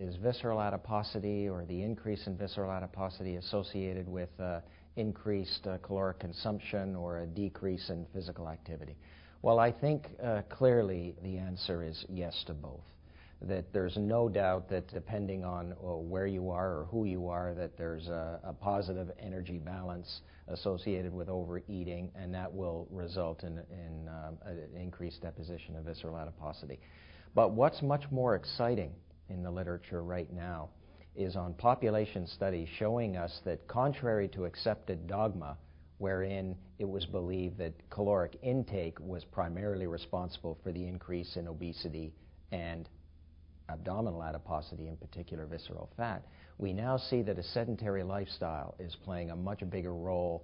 is visceral adiposity or the increase in visceral adiposity associated with increased caloric consumption or a decrease in physical activity? Well, I think clearly the answer is yes to both. That there's no doubt that depending on where you are or who you are, that there's a positive energy balance associated with overeating, and that will result in an increased deposition of visceral adiposity. But what's much more exciting in the literature right now is on population studies showing us that contrary to accepted dogma, wherein it was believed that caloric intake was primarily responsible for the increase in obesity and abdominal adiposity, in particular visceral fat, we now see that a sedentary lifestyle is playing a much bigger role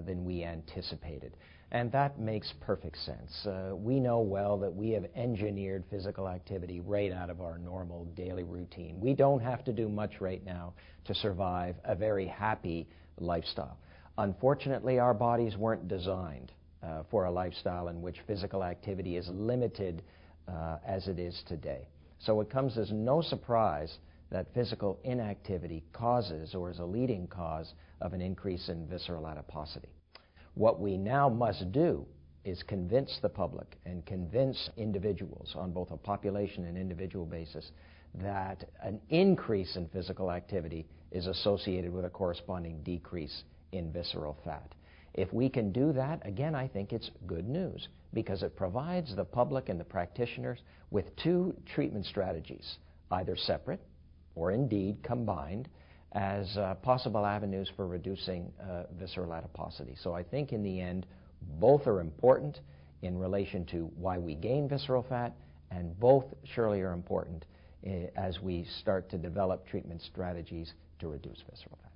than we anticipated. And that makes perfect sense. We know well that we have engineered physical activity right out of our normal daily routine. We don't have to do much right now to survive a very happy lifestyle. Unfortunately, our bodies weren't designed for a lifestyle in which physical activity is limited as it is today. So it comes as no surprise that physical inactivity causes or is a leading cause of an increase in visceral adiposity. What we now must do is convince the public and convince individuals on both a population and individual basis that an increase in physical activity is associated with a corresponding decrease in visceral fat. If we can do that, again, I think it's good news because it provides the public and the practitioners with two treatment strategies, either separate or indeed combined, as possible avenues for reducing visceral adiposity. So I think in the end, both are important in relation to why we gain visceral fat, and both surely are important as we start to develop treatment strategies to reduce visceral fat.